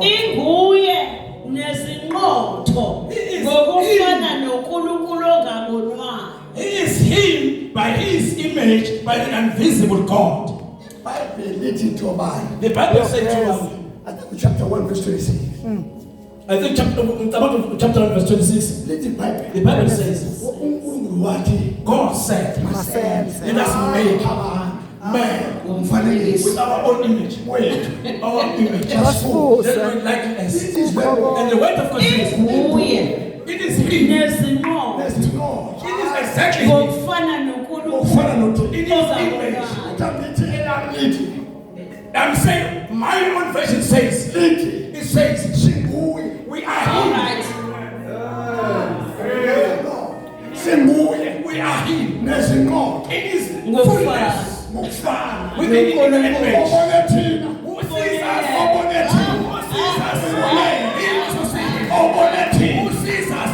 Inguye nezinqotho ngokufana noNkulunkulu ongabonwayo. He is him by his image, by the invisible God. The Bible says to I think chapter 1 verse 26. I think chapter 1 verse 26. The Bible says, God said, let us make man with our own image. Our image. That we likeness. And the word of God says, it is him. It is exactly him. It is image. I'm saying, my own version says, it says, we are him. We are him. It is fullness. Within the image. Who sees us? Who sees us?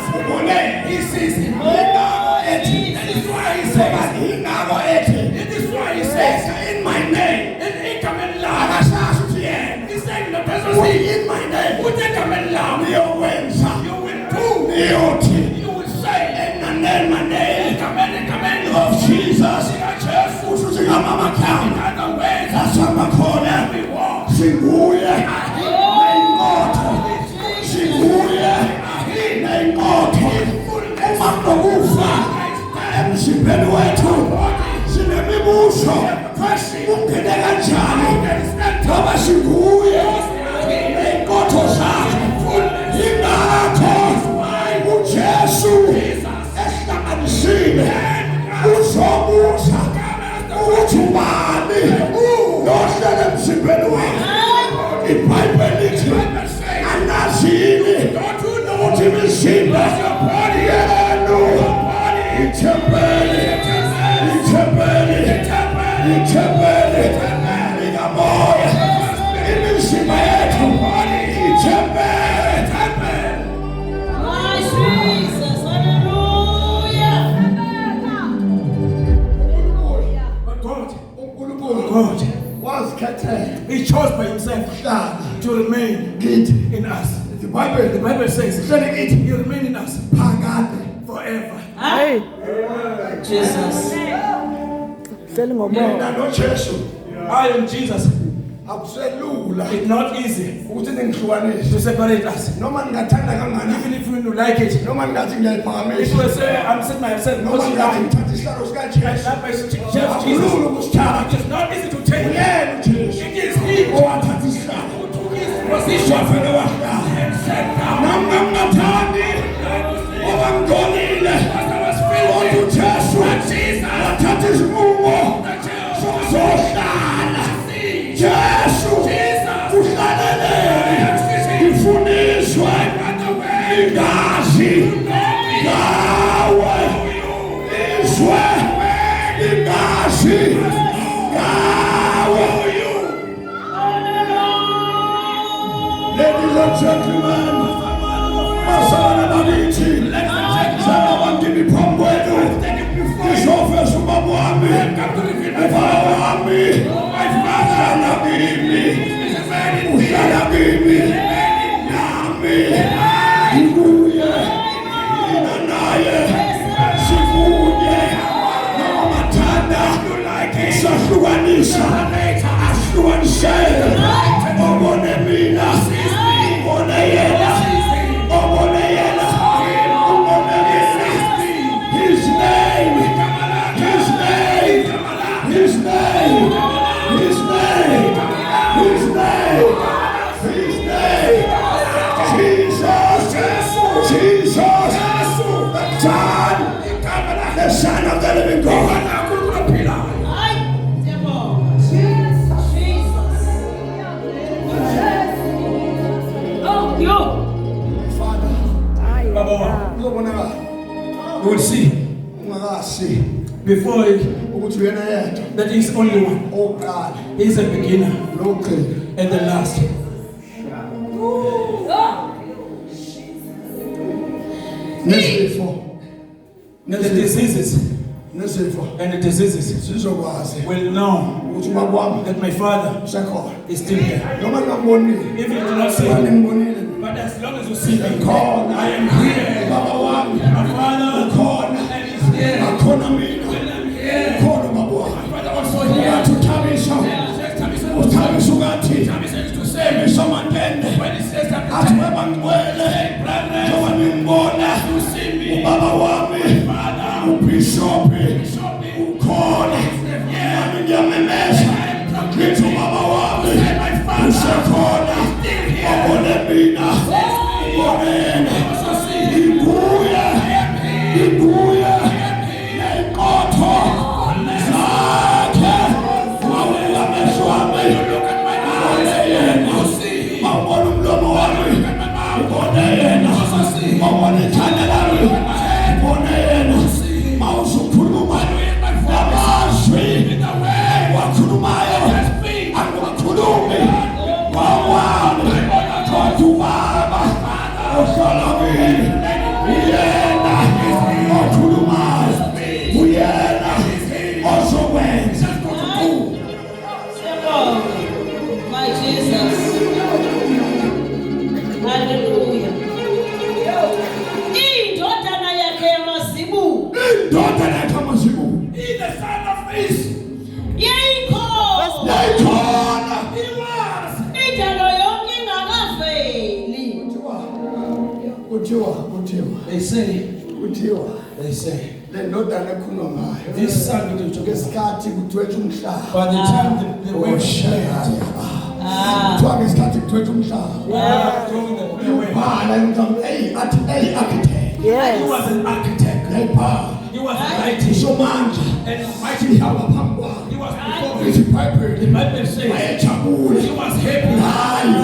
He sees him. That is why he says, it is why he says, in my name. He said, the person says, in my name. You will do. You will say, in the name of Jesus. That's what I'm calling. We walk. He chose by himself to remain in us. The Bible says, he remain in us forever. Jesus. I am Jesus. It's not easy to separate us. Even if you like it. If you say, I'm setting myself, it is not easy to take. It is he who took his position and sat down. Ladies and gentlemen, Masana Babiti, Sana Bandini Pamwedu, this office of Babwami, Babwami, Sana Bibi, Usana Bibi, Nami, Ibuye, Inanaye, Sifuye, Namatanda, Sashuanisa, Ashuanisha, Obonemina. The Son of the living God. You will see before it that he is only one. Oh God. He is a beginner and the last. And the diseases will know uthi ubaba wami that my father usekhona is still here. noma ngingambonile If you do not see him, ngibonile but as long as you see him, khona I am here. baba wami My father khona and he's here. akhona mina And I'm here. khona baba wami My father also here. yathi uthabisa uthabisa ukathi Thamisa is to say, ebisa mantende when he says that, athi weba ngcwele brother, njengoba ngimbona you see me, ubaba wami Father, ubhishopi show me. ukhona nami ngiyamemeza ngithi ubaba wami usekhona wabone mina wabone yena iguye ney'nkotho zakhe wawela amehlo wami ubone yena wawubona umlomo wami ubone yena wawubona ikhanda lami ubone yena mawusukhuluma namazwi wakhulumayo angiwakhulumi wawami kodwa ubaba ohlala kimi uyena okhulumayo uyena ozokwenza My Jesus. Hallelujah. Indodana yakhe yamazibulo indodana yakhe amazibulo He the son of peace. yayikhona yayikhona indalo yonke ingakaveli. kuthiwa They say, le ndodana ekhuluma ngayo this son that you took us. ngesikhathi kudwetshwa umhlaba By the time the way kuthiwa ngesikhathi kudwetshwa umhlaba throwing the away, bhala athi architect he was an architect. yayibhala He was mighty isomandla and mighty. ihamba phambi kwakhe He was before ithi him. The ibhayibheli Bible says wayejabule he was happy. hayi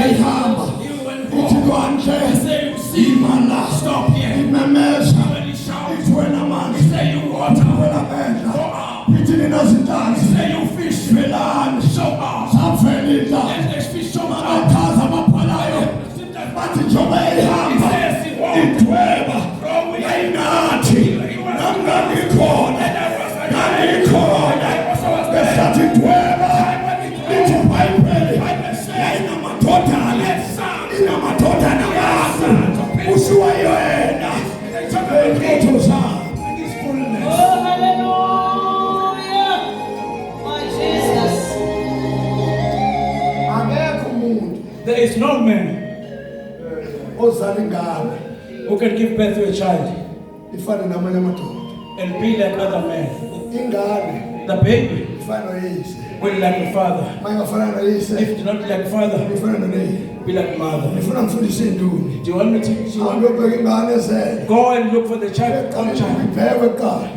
yayihamba He went ithi forth. lwandle He said, you see, imana stop here. imemeza When he shouted, ithi wena he manzi said, you water, wena bedla go out. ithi nina zintanzi He said, you fish, velani show out. safelidla Let the fish show out. amathaza amaphalayo bathi njengoba ehamba idweba yayinathi nangangikhona ngesikhathi idweba lithi ibhayibheli yayinamadodana inamadodana wakho usiwa yena ey'nkotho zakho Oh, hallelujah. My Jesus. akekho umuntu There is no man ozala ingane who can give birth to a child ifane namanye amadoda and be like other men. ingane The baby ifana noyise will like the father. uma ingafana noyise If you do not be like father, ifana noneyise be like mother. ngifuna ngifundise induni Do you want me to teach you? angiyobheka ingane ezele Go and look for the child, one child. ibhekwe kuqala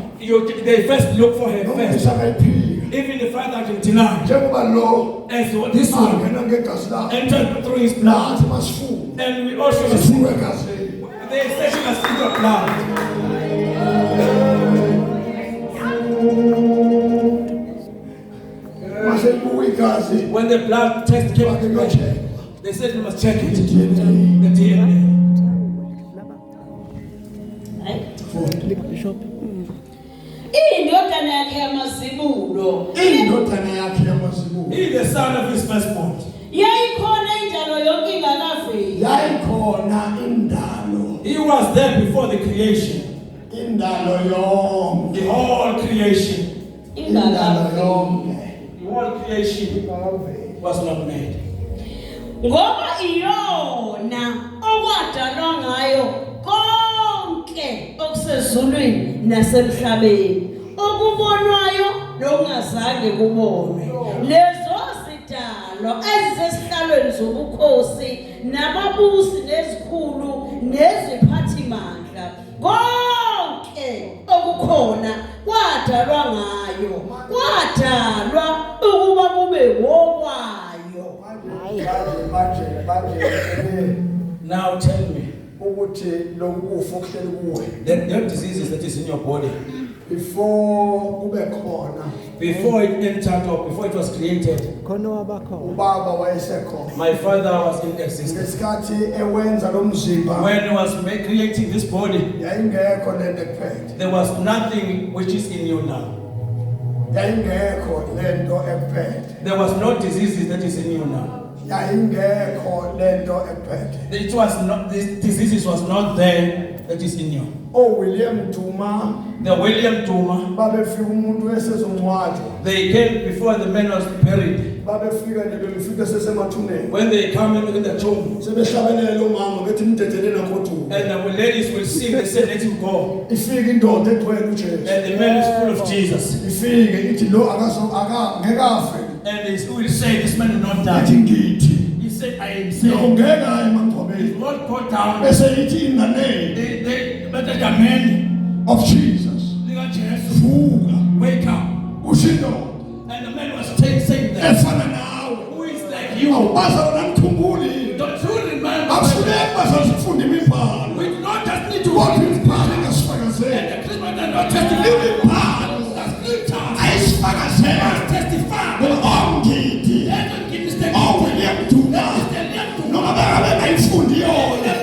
They first look for her noma first. isakayiphika Even the father can deny. njengoba lo As this one angena ngegazi lakhe entered through his blood. nathi masifunge And we also sifunge egazini they say she must eat of blood. mase libuka igazi When the blood test came bake back, kuyocheckwa they said you must check it. i-DNA The DNA. Indodana yakhe yamazibulo indodana yakhe yamazibulo He is the son of his firstborn. yayikhona indalo yonke ingakaveli. yayikhona indalo He was there before the creation. indalo yonke The whole creation. indalo Ingakaveli. yonke The whole creation ingakaveli was not made. Ngoba iyona okwadalwa ngayo konke okusezulwini nasemhlabeni, okubonwayo nokungazange kubonwe. Lezo zidalwa ezisesihlalweni zobukhosi nababusi nezikhulu neziphathimandla, konke okukhona kwadalwa ngayo, kwadalwa ukuba kube wokwayo. manje Now tell me, ukuthi lokufa okuhleli kuwe that diseases that is in your body, before kube khona before it entered or before it was created, ubaba wayesekhona my father was in existence. ngesikhathi ewenza lo mzimba When he was creating this body, yayingekho lento ekuphethe there was nothing which is in you now. yayingekho lento ekuphethe There was no diseases that is in you now. yayingekho lento ekuphethe It was not, this diseases was not there that is in you. William Duma The William Tuma, babefika umuntu esezongcwatshwa they came before the man was buried. babefika nje befika sesemathuneni When they come in the tomb, sebehlabelela umama bethi mdedele nakoduma and the ladies will sing, they say, let him go. ifika indoda egcwele uJesu And the man is full of Jesus. ifike ithi lo ngekafe And they will say, this man will not ithi die. ngithi He said, I am lo saved. ngeka emangcwabeni He won't go down. bese ithi in the name But the man, of Jesus vuka wake up. ushindo And the man was saying that, efana nawe who is like you? awubaza wona mkhumbuli Don't you remember? akufuneki bazazifunda imibhalo We do not just need to kodwa walk in imibhalo ingasifakazeli and the Christmas does not testify. imibhalo The scripture ayisifakazeli must testify. ongidi Let them give mistake. William Duma noma bengayifundi yona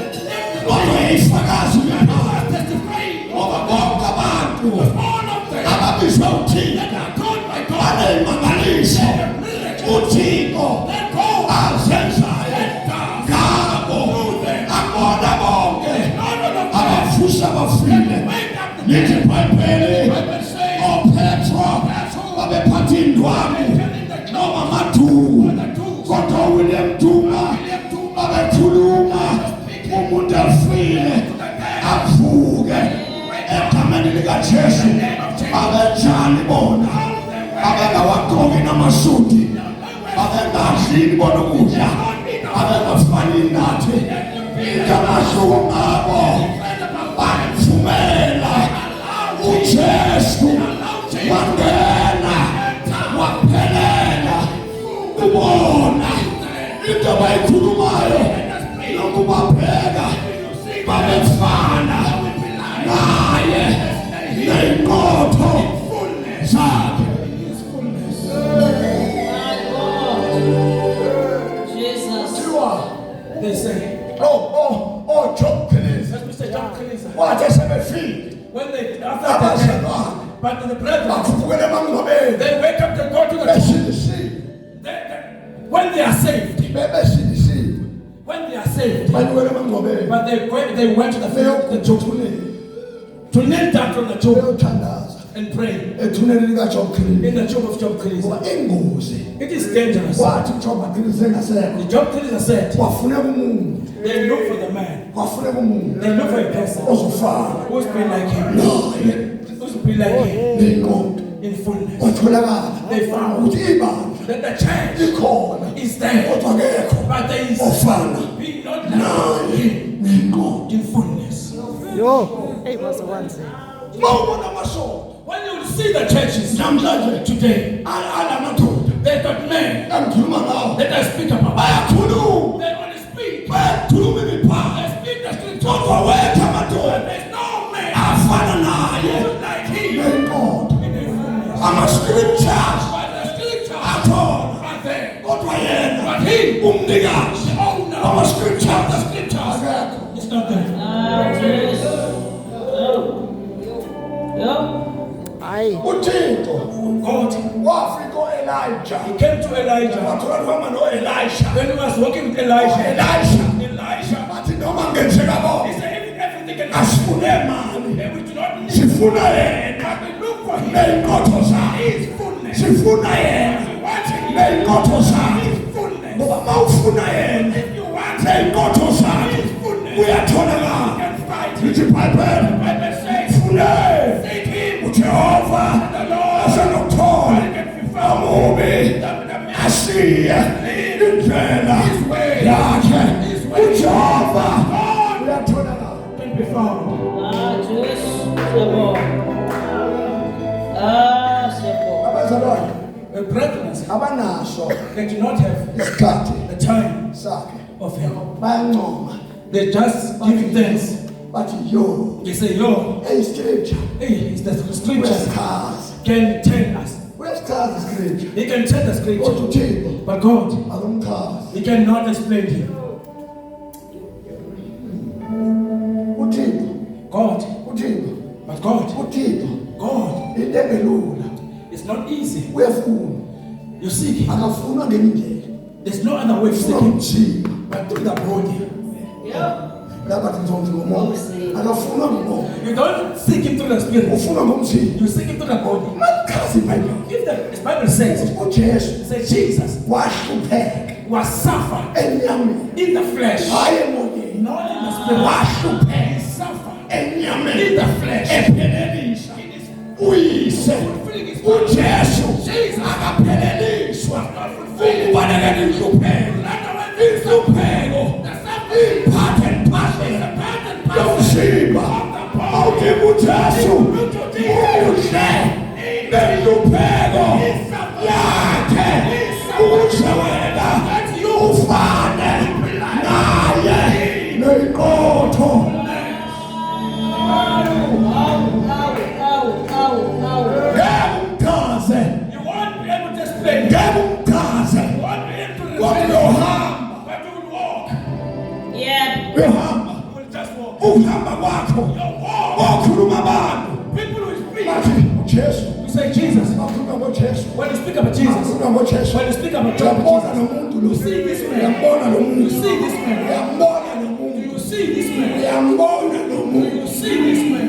kodwa yayifakaza imibhalo Testifying. ngoba bonke abantu All of them ababizwa uthixo that are called by God. baneyimangaliso uthixo Let go. azenzayo ngabo akubona bonke abafusa bafile lithi ibhayibheli oPetro babephatha indwangu noma amaduku kodwa uWilliam Duma babekhuluma umuntu afile avuke egameni likaJesu abenjani bona abengawagqoki namasuti abengadlini bona ukudla abengafani nathi ikamahluko ngabo bamvumela uJesu wangena waphelela ubona into abayikhulumayo nokubabheka babefana naye ney'nqotho zakhe. Jesus. Kuthiwa, They say, Job Khiliza that's Mr. John Khaliza. wathi sebefile When they, after the abazalwane but the brethren, bavukela emangcwabeni they wake up, they go to the tomb. besilisiwe When they are saved, bebesilisiwe when they are saved, banyukela emangcwabeni but they went to the tomb beyokuthuneni to kneel down from the tomb beyothandaza and pray ethuneni likaJob Khiliza in the tomb of Job Khaliza. ngoba ingozi It is dangerous. wathi uJob Khiliza engasekho The Job Khaliza said, kwafuneka umuntu they look for the man, kwafuneka umuntu they look for a person ozofana who's been like him, naye who's been like him ney'nqondo in fullness. kwatholakala They found ukuthi ibandla that the church likhona is there, kodwa akekho but there is ofana being not like naye him ney'nqondo in fullness. Yo, hey, what's the one thing? ma ubona amasonto When you will see the churches namhlanje today, alamadoda they got men engikhuluma ngawo that I speak about. bayakhuluma They only speak. bayakhuluma imibhalo They speak the scripture. kodwa wethu amadoda There's no man afana naye like him ney'nqondo in his fullness. ama-scriptures But the scripture akhona are there. kodwa yena But him, umnikazi the owner of ama-scriptures the scriptures, akekho is not there. Jesus. Yo. Aye. uthixo God, wafika u-elija he came to Elijah. wathola kuhamba no-elisha When he was walking with Elijah, Elisha Elijah, bathi noma ngenzeka he bona said, even everything can asifune mali and we do not need sifuna yena but we look for him. ney'nqotho zakhe His fullness. sifuna yena We want him. ney'nqotho zakhe His fullness. ngoba ma ufuna yena If you want him, ney'nqotho zakhe his fullness, uyatholakala you can fight him. lithi ibhayibheli Bible says, fune seek him, uJehova the Lord, asenokuthola and can be found. amubi The man asiye indlela yakhe uJehova uyatholakala can be found. Jesus. Sebo. Sebo. abazalwane The brethren, abanaso they do not have isikhathi the time sakhe of him. bayancoma They just give thanks. bathi yo They say, yo, scripture hey, it's the scripture uyasichaza can tell us. uyasichaza iscripture He can tell the kodwa scripture. uthixo But God, akumchazi he cannot explain him. uthixo God, uthixo but God, uthixo God into engelula It's not easy. Uyafuna. You seek. Akafunwa ngendlela. There's no other way of seeking but through the body. Yep. Lapha ngizonke ngomoya. Akafunwa ngomoya. You don't seek him through the spirit. Ufuna ngomzimba. You seek him through the body. Makazi Bible. If the Bible says, uJesu it says Jesus wahlupheka was suffered enyameni. in the flesh, Hayi emoyeni. not in the spirit. Wahlupheka He suffered enyameni. in the flesh. Ephelelisha. Uyise. uJesu akapheleliswa. Ukubonakala inhlupheko. Inhlupheko. Part and parcel. Yomzimba. Awuthi uJesu uhle ngenhlupheko yakhe ukuze wena ufane naye neqotho. Ngemkaze. You won't be able to explain. Ngemkaze. You won't be able to Kodwa explain. uyohamba. But you will walk. Yep. Uyohamba. You will just walk. Ukuhamba kwakho. You walk. Wakhuluma abantu. People will speak. Bathi uJesu. You say Jesus. Bakhuluma ngoJesu. When you speak about Jesus, Bakhuluma ngoJesu. when you speak about Uyambona Jesus, nomuntu lo. you see this man. Uyambona lo muntu. You see this man. Uyambona lo muntu. You see this man. Uyambona lo muntu. You see this man.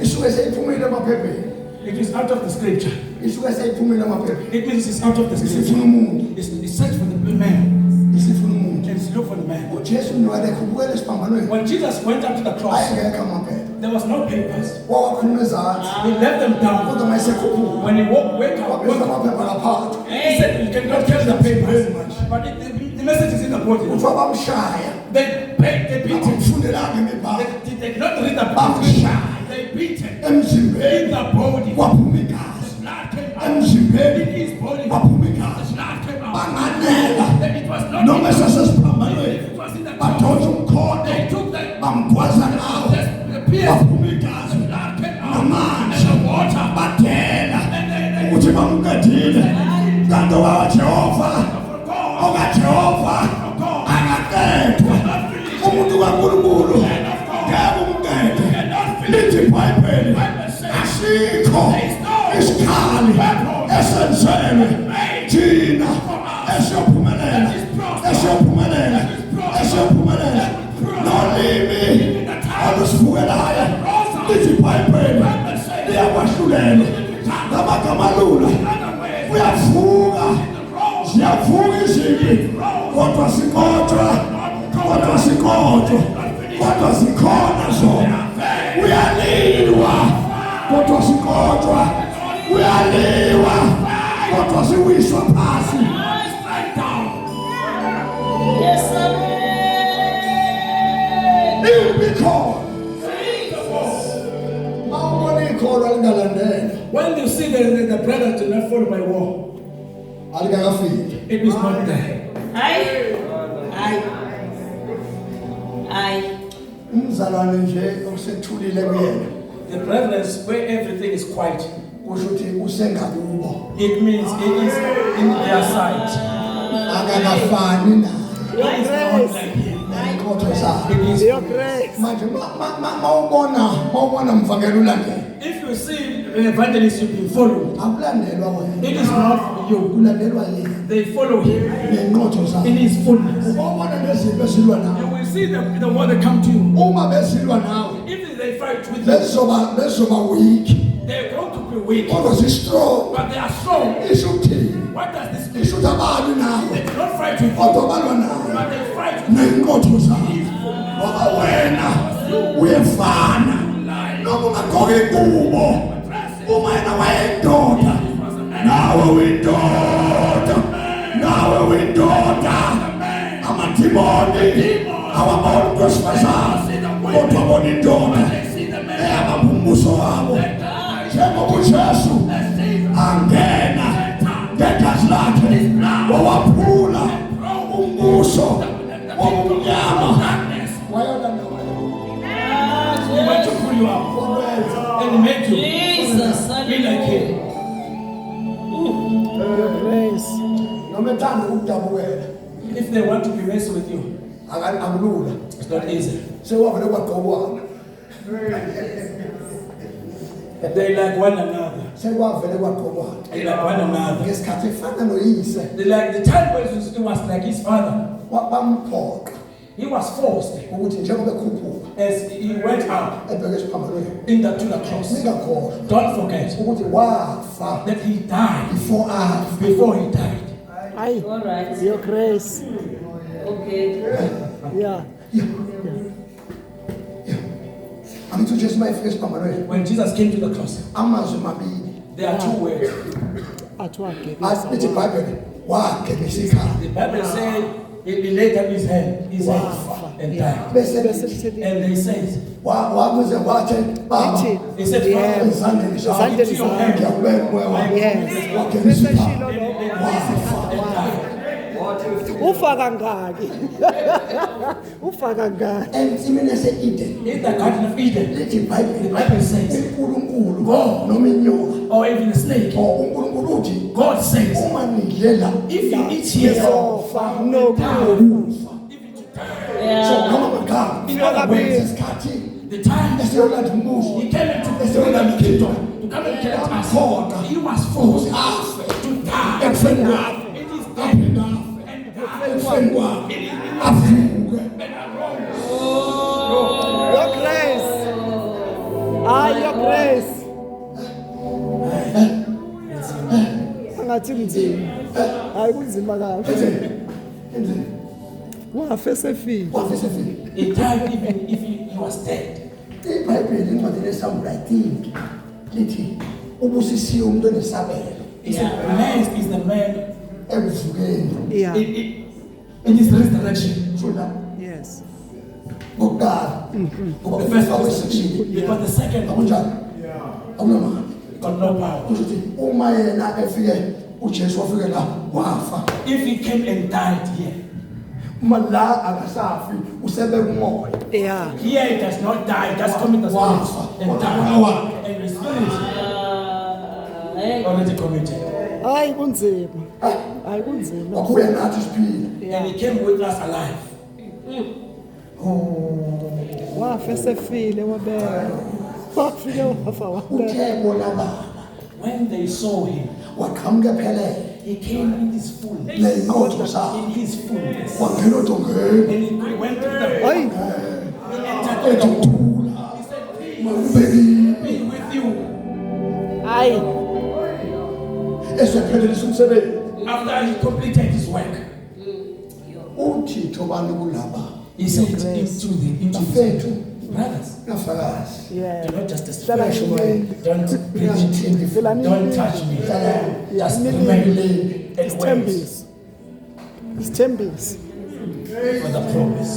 Isuke seyiphumile emaphepheni. It is out of the scripture. Isuke seyiphumile emaphepheni. It means it's out of the scripture. Isifuna umuntu. It's search for the man. Isifuna umuntu. It's look for the man. uJesu niwalekho ubukele esiphambanweni. When Jesus went up to the cross, Ayengekho amaphepha. there was no papers. Wawakhuluma ezantsi. He left them down. Kodwa mayesekhuphuka. When he wake up, Wabeka amaphepha ngaphandle. he said, you cannot carry the papers. But the message is in the body. Kuthiwa bamshaya. They beat him. Akumfundelanga imibhalo. They did not read the book. Bamshaya. They beat him. Emzimbeni In the body. waphuma igazi. Blood came out. Emzimbeni In his body. waphuma igazi. Blood came out. Banganela. Then it was not Noma esasesiphambanweni. it was in the Badonsa umkhondo. They took the Bamgwaza ngawo. pierce. Waphuma igazi. Blood came out. Namanzi. And the water. Badela. Ukuthi bamqedile. Kanti waJehova. OkaJehova. Akaqedwa. Umuntu kaNkulunkulu. Ngeke umqede. Lithi iBhayibheli. Asikho isikhali esenzelwe thina esiyophumelela nolimi alusivukelayo. Lithi iBhayibheli liyakwahlulela ngamagama alula. Uyavuka ziyavuka izimpi kodwa zikhona zona. Uyalilwa kodwa zikodwa. Uyaliwa kodwa ziwiswa phansi. Yes, sir. Because mawubona ikholo alingalandela When you see the brothers do not follow by war, alikakafiki. it is not there. Aye. Umzalwane nje okusethulile kuyena The brethren, where everything is quiet, kusho ukuthi usengakubo. it means it is in their sight. Akakafani na It is not like him. inkotho zakhe. It is Your grace. Manje mawubona mvangela ulandela. if you see the evangelist you've been followed, Akulandelwa wena. it is not you. Kulandelwa yena. They follow him Ngenkotho in zakhe. his fullness. Ubona lezinto esilwa You nawe. will see the word that come to you. Uma besilwa nawe If they fight with you, bezoba weak. they're going to be weak, Kodwa si-strong. but they are strong. Isho ukuthini? What does this mean? Isho ukuthi abalwi nawe. They do not fight with you, Kodwa balwa nawe. but they fight with you. Ngenkotho zakhe. Ngoba wena uyefana. Noma ungagqoke ingubo. Uma yena wayeyindoda. Nawe uyindoda. Amadimoni awabona umuntu wesifazane. Kodwa abona indoda. Eyabamba umbuso wabo. Njengoba uJesu angena ngegazi lakhe wawaphula umbuso wobumnyama. Wayolanda He went to pull you out and he made you Jesus. be like him. Your grace. noma ethanda ukudabukela If they want to be messed with you, akulula. It's not easy. Sewavele kwagqokwana. They like one another. Sewavele kwagqokwana. They like one another. Ngesikhathi efana noyise. They like the time when it was like his father. Bamphoqa He was forced ukuthi njengoba ekhuphuka as he went out ebheke esiphambanweni. to the cross. Ningakhohlwa Don't forget ukuthi wafa that he died before he died. Aye. All right. Your grace. Okay. Yeah. Angithi uJesu mayefika esiphambanweni When Jesus came to the cross, amazwi mabili there are two words. Atwake. asithi iBhayibheli wagebisa ikhaya The Bible says he laid up his hand and died. bese And they said, wamuze wathi baba he said, Yeah. Father, ezandleni zakho into your hand. ngiyakubeka umoya wakho Yes. wagebisa Bese ikhaya shilo lo. And died. Ufa kangaki. Ufa kangaki. ensimini yase-Eden In the Garden of Eden, lithi iBhayibheli the Bible says, uNkulunkulu noma inyoka or even a snake, or uNkulunkulu uthi God says, uma nidlela if you eat here, Yofa no. ukufa so Yeah. noma magama in other words, isikhathi the time esiyolanda umbuso he came into the kingdom to come and kill us, he was forced to die. ekufeni kwakhe It is aphinde dead. afe ekufeni kwakhe avuke Your grace. Your grace. Angathi nzima. Hayi kunzima kahle. enzeni Wafe sefile. wafe sefile He died even if he was dead. iBhayibheli incwadi leSamuel I think lithi ubusisiwe umuntu onesabelo He said, blessed is the man ekuvukeni Yeah. in his resurrection. sona Yes. kokuqala ngoba The first wesibili because the second akunjalo akunamali got no power. kusho ukuthi uma yena efike uJesu wafike la wafa If he came and died here, uma la akasafi usebeka umoya Yeah. here he does not die, just commit the Wow. spirit and die. And the spirit Hey. already committed. Hayi kunzima. Hayi kunzima. wabuya nathi siphila And he came with us alive. Wafe sefile wabeka. Wafike wafa wabeka. utheko lababa When they saw him, waqhamuka ephelele he came in his fullness. ney'nqotho zakhe In his fullness. wangena odongeni And he went to the Hayi. he entered ethi the door. ukuthula He said, peace makubekile be with you. Hayi. esephelelisa umsebenzi After he completed his work, uthixo bani kulaba he said Grace. into the bafethu brothers, ngafakazi Yeah. do not just Hlala push away. nini? Don't preach. ngiyazithindi Don't touch me. Just remain and wait Isithembiso. Isithembiso. for the promise.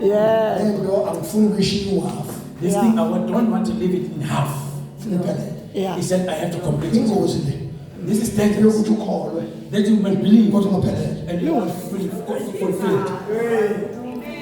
Yeah. lento angifuni ukuyishiya uhafu This Yeah. thing, I don't want to leave it in half. funa iphelele Yeah. He said, I have to complete it. ingozi le This is dangerous. yokuthi ukholwe That you may believe kodwa ungaphelele and you will fulfill it.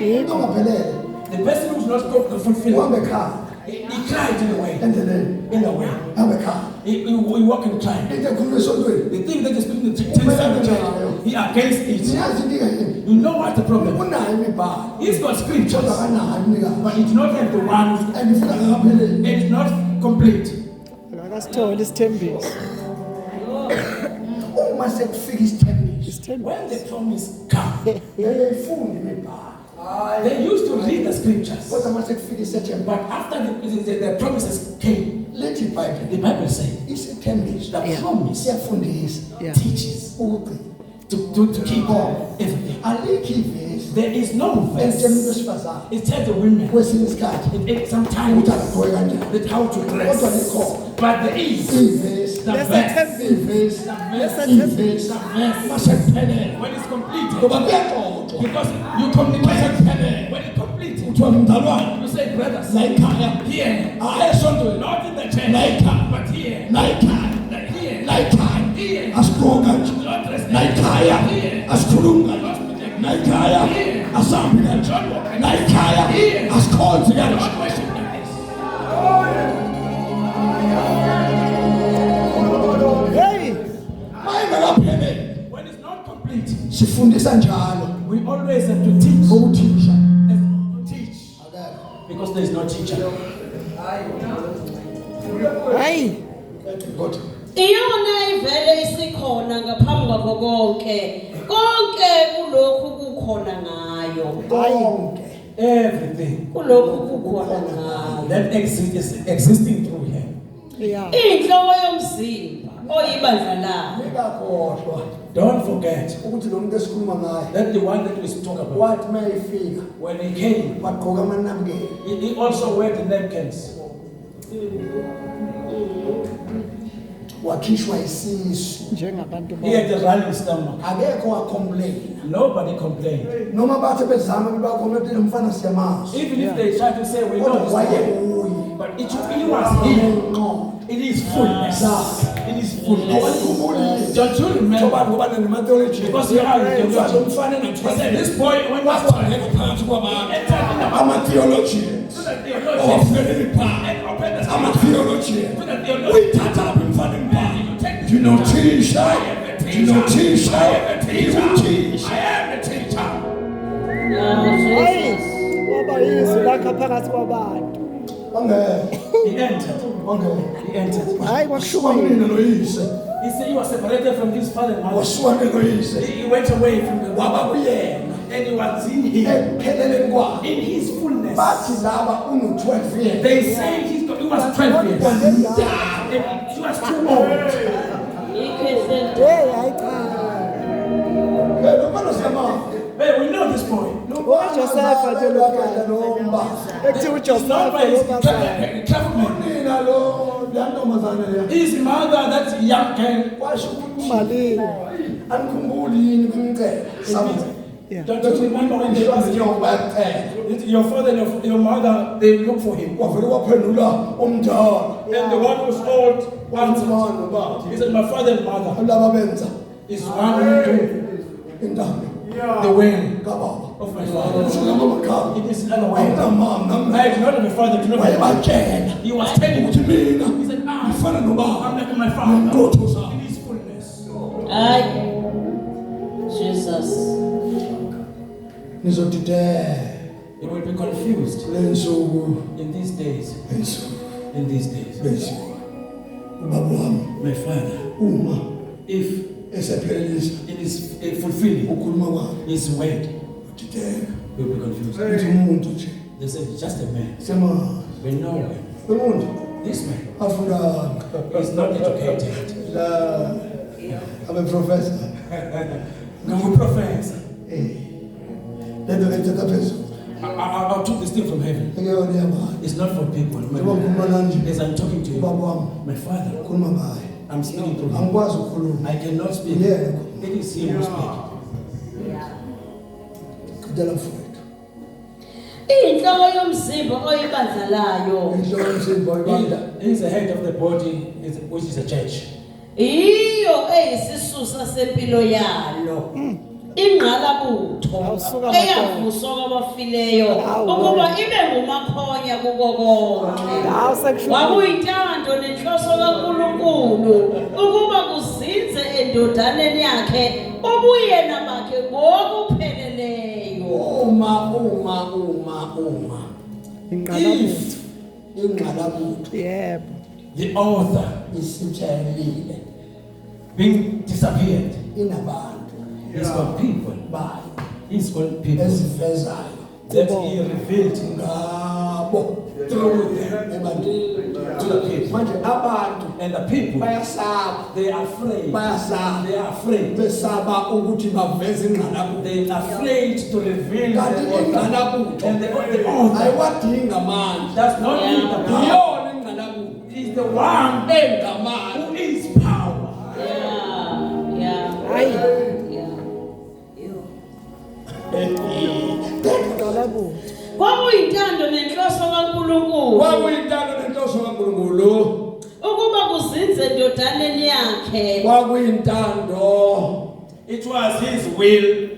Yikho. ungaphelele The person who's not fulfilled, uhambe ekhaya he cried in a way. endleleni In a way. hambe ekhaya He walked and cried. into ekhulunywa esontweni The thing that is speaking the church, he against it. siyazi inkinga yini You know what's the problem? unayo imibhalo He's got scriptures, kodwa akanayo umnikazi but he did not have the one. and ifuna akaphelele It's not complete. Akasithole isithembiso. uma sekufika isithembiso Isithembiso. When the promise comes, yayifunda imibhalo they used to read the scriptures. kodwa uma sekufika isethembiso But after the promises came, lithi iBhayibheli the Bible says isithembiso the Yeah. promise siyafundisa Yeah. teaches ukugcina to keep on everything. alikho ivesi There is no elitshela umuntu verse. wesifazane It tells the women kwesinye isikhathi sometimes ukuthi akagqoke kanjani that how to kodwa dress. likhona But there is ivesi the There's a verse. temple. ivesi ivesi masekuphelele When it's completed, ngoba kuyaxoxwa because you communicate when it's completed, kuthiwa mdalwane you say brothers la ekhaya here, hayi esontweni not in the church, la ekhaya but here, la ekhaya like here, la ekhaya here, asigqoka nje not dress la like ekhaya here, asikhulumi kanje la ekhaya asambi kanje la ekhaya asikhonzi kanje not worship like this. Hey. mayengakaphelele When it's not complete, sifundisa njalo we always always have to teach. Ukuthisha. To teach. Because there is no teacher. Hayi. Kodwa iyona ivele isikhona ngaphambi kwakho konke kulokhu kukhona ngayo konke Everything kulokhu kukhona ngayo that exists is existing through him. Yeah. inhloko yomzimba oyibandla layo Nikakhohlwa Don't forget ukuthi lo muntu esikhuluma ngaye that the one that we talk about, wathi mayifika when he came, wagqoka amanabukeni he also wore the napkins. wakhishwa isisu Njengabantu He had a running stomach. akekho wacomplain Nobody complained. noma bathe bezama bebakhona ukuthi lo mfana siyamazi Even if they try to say we know kodwa this man, wayekuye but it was him. It is fullness. It is fullness. Don't you remember? abantu kuba ne-theology Because you are the theologian. umfana He said this boy when he was phakathi kwabantu ama-theologians theologian, ama-theologian to the theologian. uyithatha lapho emfaneni bani ndinothisha ndinothisha ndinothisha I am the teacher. Hayi. Waba yizwi lakha phakathi kwabantu. wangeke He entered. wangeke He entered. Hayi washuka kwakushubile. kunina noyise He said he was separated from his father and mother. wasuka noyise He went away from the waba Baba kuyena and he was in him. ekupheleleni kwakhe In his fullness. bathi laba uno-12 years They say he was 12 years. He was too old. ikhehle Hey, hayi cha. lo mfana siyamazi Hey, we know this boy. Ujosefa nje lo mfana. nomba Ekuthiwa Not uJosefa by his lo bazali. clever man. unina lo yantombazane leya His mother, that young girl. washo ukuthi Malini. anikhumbuli yini kumcela Yeah. Don't you remember when they asked you? Your father and your mother, they look for him. wavele waphendula omdala And the one who's old answered. umfana nobaba He said, my father and mother laba benza is one who do intando the will kababa of my father. usukamakhala It is another way. awunamama I do not have a father to know. wayebatshela He was telling ukuthi me. mina He said, ngifana I'm nobaba like my father. ngotho zami In his fullness. hayi Jesus nizodideka You will be confused le nsuku in these days. lensuku In these days. lensuku ubaba wami My father, uma if esephelelisa it is fulfilling ukhuluma kwakhe his word, udideka you will be confused. uthi umuntu nje They said, just a man. semazi We know him. umuntu This man afundanga is not educated. la abeprofessor No professor. lento lethetha phezulu I took this thing from heaven. ekeyona yabani It's not for people. njengoba ngikhuluma nanje As I'm talking to ubaba you, wami my father, ukhuluma ngaye I'm speaking to him. angikwazi ukukhuluma I cannot speak. Yeah. It is him who speaks. qedela mfowethu inhloko yomzimba oyibandla layo inhloko yomzimba oyibanda He is the head of the body, which is a church. iyo eyisisusa sempilo yalo ingqalabutho Awusuka eyavuswa kwabafileyo ukuba ibe ngumakhonya kuko konke Hawu sekushubile. kwakuyintando nenhloso kaNkulunkulu ukuba kuzinze endodaneni yakhe ubuyena bakhe ngokupheleleyo uma Ingqalabutho. ingqalabutho Yebo. The author isithelile being disappeared. inabantu He's got people. bayo He's got people ezivezayo that he revealed ngabo through them ebantwini to the people. manje abantu And the people, bayasaba they are afraid. bayasaba They are afraid. besaba ukuthi baveze ingqalabutho They are afraid to reveal kanti the author. ingqalabutho And the author ayiwadinga amandla does not need the power. iyona ingqalabutho He's the one engamandla who is power. Hayi. yeah. Ingqalabutho. Kwakuyintando nenhloso kaNkulunkulu kwakuyintando nenhloso kaNkulunkulu ukuba kuzinze endodaneni yakhe kwakuyintando It was his will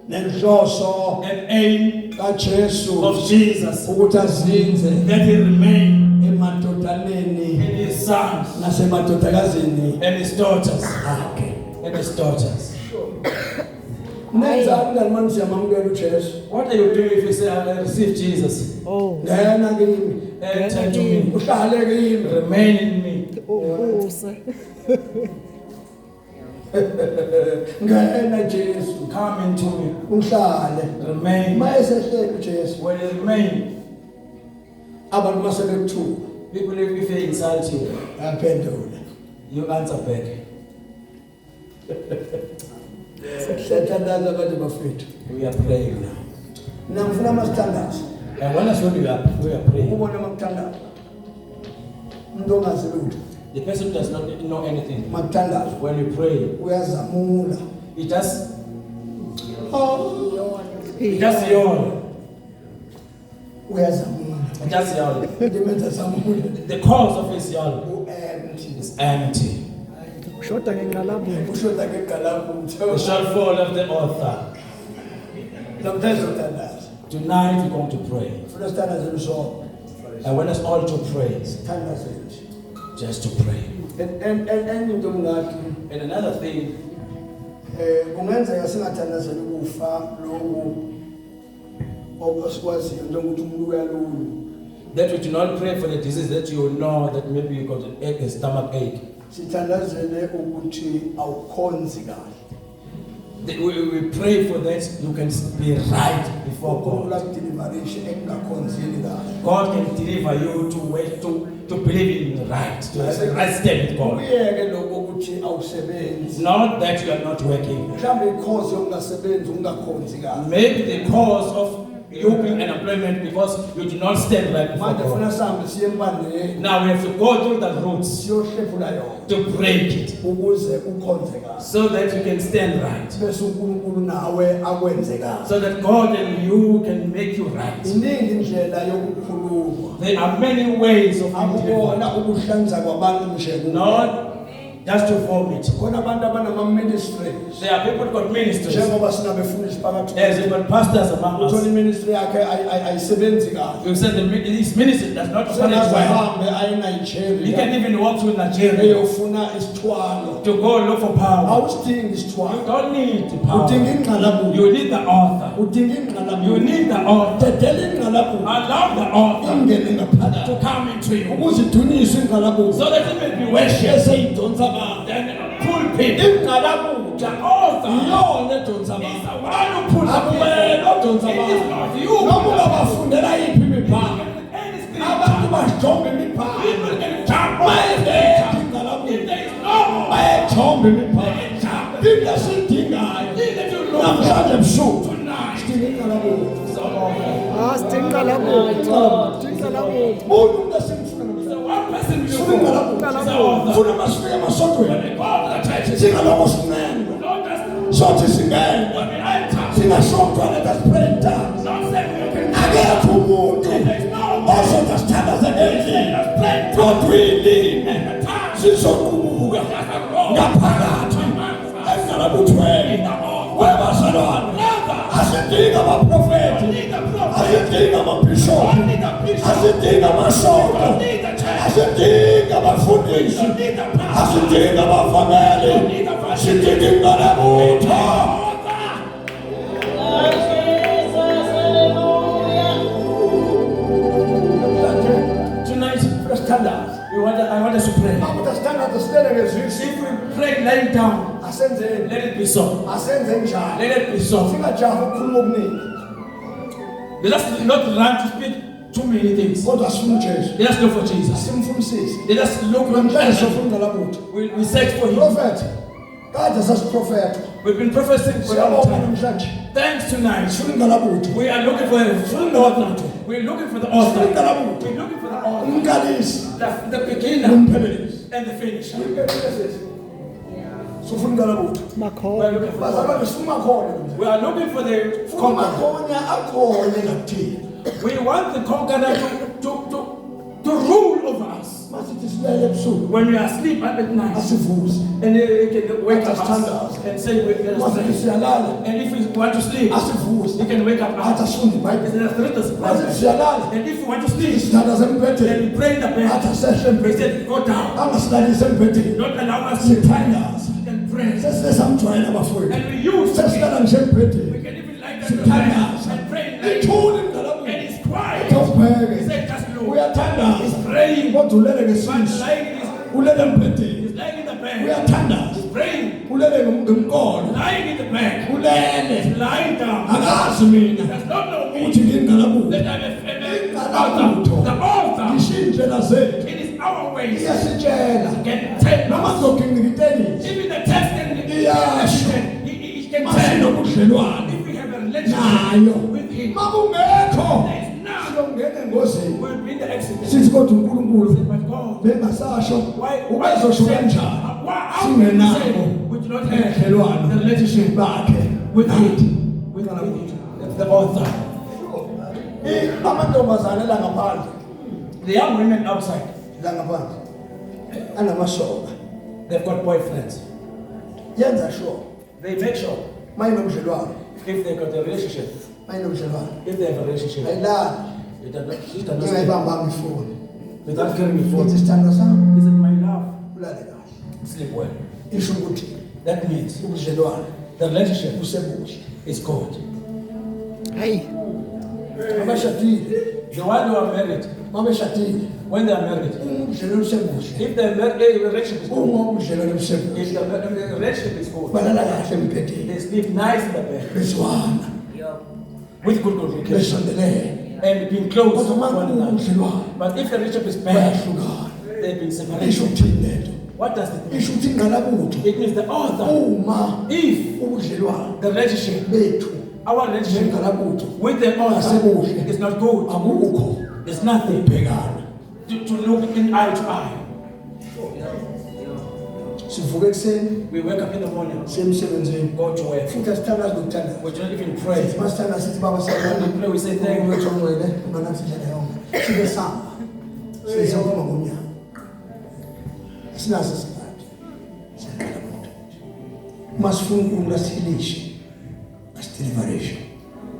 nenhloso and aim kaJesu of Jesus ukuthi azinze that he remain emadodaneni in his sons nasemadodakazini and his daughters. akhe And his daughters. nenza ngani manje siyamamukela uJesu What are you doing if you say, I receive Jesus? Oh, ngena kimi Enter to me. uhlale kimi Remain in me. ubuse. ngena Jesu Come into me. uhlale Remain. mayesehlele uJesu When you remain, abantu masebekuthuka people, if they insult you, aphendula you answer back. siyathandaza abantu bafethu We are praying now. mina ngifuna amasithandazo And when I saw you up, we are praying. ubona amakuthandazo umuntu ongazi lutho The person who does not know anything, makuthandazo when you pray, uyazamula he just yawn. uyazamula He just yawn. ndimenza zamula The cause of his yawn u-empty is empty. Shoda ngengqalabutho. ushoda ngegalabutho The shortfall of the author. namhlanje uthandaza Tonight we're going to pray. funa sithandaze lusonke I want us all to pray. thandaze nje Just to pray. enye into ngathi And another thing, kungenzeka singathandazeli ukufa lokhu osikwaziyo njengokuthi umuntu uyalulu that we do not pray for the disease that you know that maybe you got a stomach ache. sithandazele ukuthi awukhonzi kahle We pray for that you can be right before ukula God. deliveration engakhonzini kahle God can deliver you to believe in right, to have a right step with God. uyeke lokho ukuthi awusebenzi It's not that you are not working. mhlawumbe ikhozi yokungasebenzi ungakhonzi kahle Maybe the cause of you being unemployment because you do not stand right before manje funa God. sihambe siye empandeni Now we have to go through the roots siyohlephula yona to break it ukuze ukhonze kahle so that you can stand right. bese uNkulunkulu nawe akwenze kahle So that God and you can make you right. iningi indlela yokukhuluma There are many ways of being delivered. akubona ukuhlanza kwabantu nje Not just to vomit. khona abantu abanama-ministries There are people who got ministers. njengoba sinabefundisi phakathi As you've got pastors among uthola us. iministry yakhe ayisebenzi kahle You said his ministry does not manage well. sengazahambe aye He enigeria can even walk to Nigeria eyofuna isithwalo to go look for power. awusidingi You isithwalo don't need the udinga power. ingqalabutho You need the author. udinga You ingqalabutho need the author. dedela ingqalabutho Allow the author ingene ngaphakathi to come into you ukuze idunyiswe ingqalabutho so that he may be worshipped. eseyidonsa abantu Then pulpit. ingqalabutho The author iyona edonsa is abantu the one who pulls the akuwena people. odonsa It is abantu not you. noma ungabafundela yiphi imibhalo Any abantu spirit. bajonge imibhalo People can jump by bayengekho If ingqalabutho there is no bayejombe imibhalo jump, into esiyidingayo thing that you look namhlanje ebusuku tonight. sidinga ingqalabutho So, Ah, stingqalabutho. Stingqalabutho. bunye umuntu esimfuna the namhlanje one person you Funa look ingqalabutho is the author. funa masifike emasontweni When we go to the churches, singaloko sinengwe don't just sothi singengwe when we enter, singasonthwa letasiprentans don't say we can akekho umuntu ozothi asithandazele endlini kodwa uyilini sizoqubuka ngaphakathi engqalabuthweni webazalwane asidinga abaprofethi asidinga amabhishophu asidinga amasonto asidinga abafundisi asidinga abavangeli sidinga ingqalabutho tonight. sithandaze I want us to pray. ukuthi sithandaze silele ngezwisi If we pray lying down, asenzeni let it be so. asenze njalo Let it be so. singajahi ukukhuluma okuningi Let us not run to speak too many things. kodwa sifuna ujesu Let us look for Jesus. simfunisise Let us look namhlanje for sofuna ingqalabutho we search for him. profethi kade sasiprofetha We've been prophesying for a long siyabonga time. namhlanje Thanks tonight. sifuna ingqalabutho We are looking for the author. We're looking for the author. We're looking for the author. umqalisi The beginner umphelelisi and the finisher. sofuna ingqalabutho We Makhona. are looking for the bazalwane sifuna khona We are looking for the funa conqueror. khona akhona ngakuthina We want the conqueror to rule over us. masithi silele ebusuku When we are asleep at night, asivuze and he can wake up us Understand. and say, let us masithi pray. siyalala And if we want to sleep, asivuze he can wake up athi us. asifunde ibhayibheli Let us masithi siyalala And if we want to sleep, sithandaze embhedeni then we pray in the athi bed. asehle We embhedeni said, go down. angasilalisi embhedeni Don't allow us to sithandaze and pray. Sesamjwayela abafowethu. And we use Sesilala nje we embhedeni. can even like that Sithandaza. and pray like Ithule ingqalabutho. and he's crying. He Awubheke. said, just look. Uyathandaza. He's praying. Kodwa ulele But ngesifiso. lying in his, Ulele embhedeni. he's lying in the bed. Uyathandaza. He's praying. Ulele ngemkolo. Lying in the bed. Ulele. He's lying down. Akazi He mina. does not know me. Uthi ngingqalabutho. That I'm a Ingqalabutho. altar. The altar. Ishindlela zethu. It is our ways. Iyasitshela. Can tell Noma us. zoginqika itenisi. Even the text can Iyasho. he can tell. Masinobudlelwane If we have a relationship nayo. with him, Makungekho. there is none. Siyongena engozini. We'll be in the accident. Sithi kodwa uNkulunkulu But God, bengasasho why ubezosho kanjani how can you say singenabo we do not have ubudlelwano the relationship bakhe with nathi. him? With the author. Amantombazane la ngaphandle The young women outside, la ngaphandle anamashoka they've got boyfriends. yenza sure They make sure mayinobudlelwano if they got a relationship, mayinobudlelwano if they have a relationship, ayilala it does not stay. ngingayibambanga ifoni Without carrying me forward. futhi sithando sami Is it my love? ulale kahle Sleep well. isho ukuthi That means ubudlelwano the relationship busebuhle is good. Hey, abashadile The one who are married, mabeshadile when they are married, ubudlelwano busebuhle if the relationship is good, uma ubudlelwano busebuhle if the relationship is good, balala kahle embhedeni they sleep nice in the bed bezwana with good communication besondelene and being close to kodwa one uma another. ubudlelwano But if the relationship is bad, bayahlukana they've been isho separated. ukuthini lento What does it mean? isho ukuthi ingqalabutho It means the author, uma if ubudlelwano the relationship, bethu our relationship ngengqalabutho with the author Asebuhle. is not good, akukho there's nothing bhekana to look in eye to eye. sivuka ekuseni We wake up in the morning, semsebenzini go to work. futhi asithandazi nokuthandaza We don't even pray. masithandaza sithi baba When we siyabonga pray, we say thank you. wethu ongcwele unganathi indlela yonke sibe samba sizophuma ngomnyaka sinaso isikhathi sengqalabutho uma sifuna uNkulunkulu asihilishe asideliverishe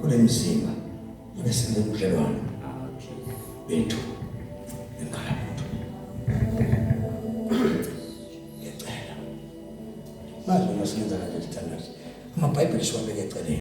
kule mzimba ebesenze ubudlelwano bethu ngengqalabutho ngiyacela mazi noma siyenza kanje sithandaza amabhayibheli siwabeke eceleni.